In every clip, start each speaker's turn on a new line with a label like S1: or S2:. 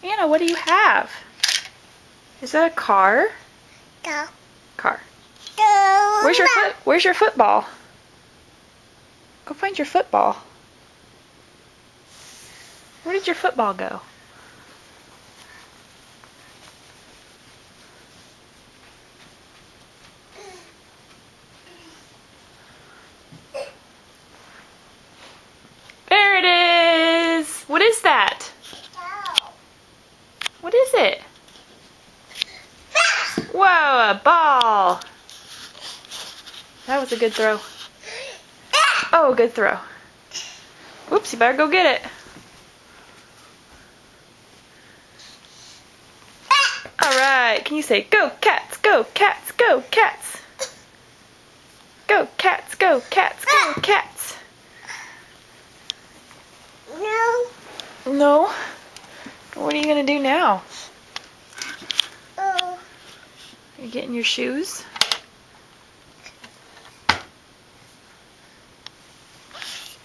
S1: Anna, what do you have? Is that a car?
S2: Go.
S1: Car.
S2: Go.
S1: Where's your football? Go find your football. Where did your football go? There it is! What is that?
S2: Go.
S1: What is it? Whoa, a ball! That was a good throw. Oh, good throw. Whoops, you better go get it. Alright, can you say, go cats, go cats, go cats? Go cats, go cats, go cats.
S2: No.
S1: No? What are you going to do now?
S2: Oh.
S1: Are you getting your shoes?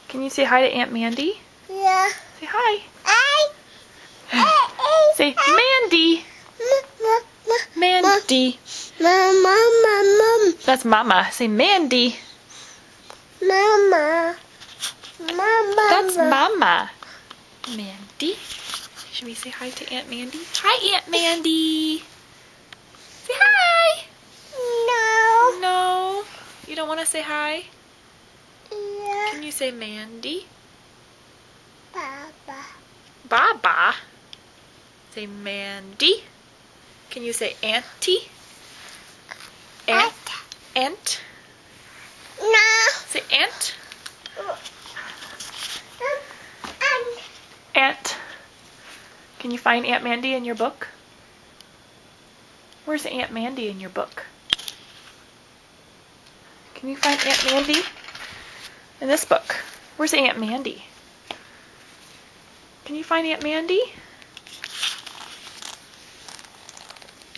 S1: Can you say hi to Aunt Mandy?
S2: Yeah.
S1: Say hi.
S2: I.
S1: Say Mandy. Mandy.
S2: Mama.
S1: That's Mama. Say Mandy.
S2: Mama.
S1: That's Mama. Mandy. Should we say hi to Aunt Mandy? Hi, Aunt Mandy. Say hi.
S2: No.
S1: No. You don't want to say hi?
S2: Yeah.
S1: Can you say Mandy?
S2: Papa.
S1: Baba. Say Mandy. Can you say Auntie? Aunt. Aunt.
S2: No.
S1: Say Aunt. Aunt. Can you find Aunt Mandy in your book? Where's Aunt Mandy in your book? Can you find Aunt Mandy in this book? Where's Aunt Mandy? Can you find Aunt Mandy?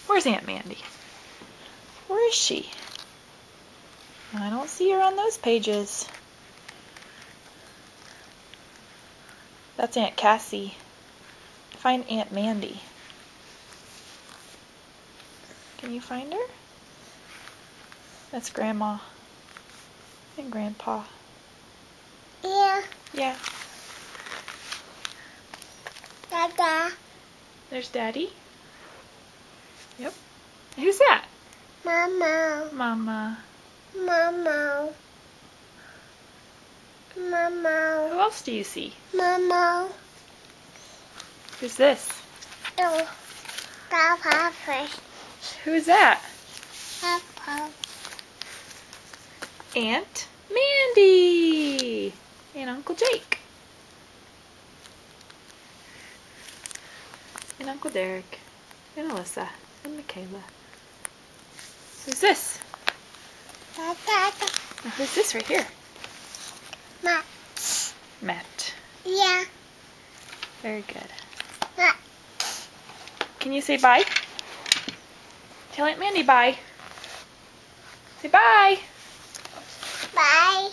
S1: Where's Aunt Mandy? Where is she? I don't see her on those pages. That's Aunt Cassie. Find Aunt Mandy. Can you find her? That's Grandma and Grandpa.
S2: Yeah.
S1: Yeah.
S2: Dada.
S1: There's Daddy. Yep. Who's that?
S2: Mama.
S1: Mama.
S2: Mama. Mama.
S1: Who else do you see?
S2: Mama.
S1: Who's this?
S2: Oh. Papa first.
S1: Who's that?
S2: Papa.
S1: Aunt Mandy and Uncle Jake and Uncle Derek and Alyssa and Michaela. Who's this?
S2: Dada.
S1: Now who's this right here?
S2: Ma.
S1: Matt.
S2: Yeah.
S1: Very good.
S2: Ma.
S1: Can you say bye? Tell Aunt Mandy bye. Say bye.
S2: Bye.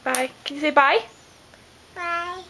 S1: Bye. Can you say bye?
S2: Bye.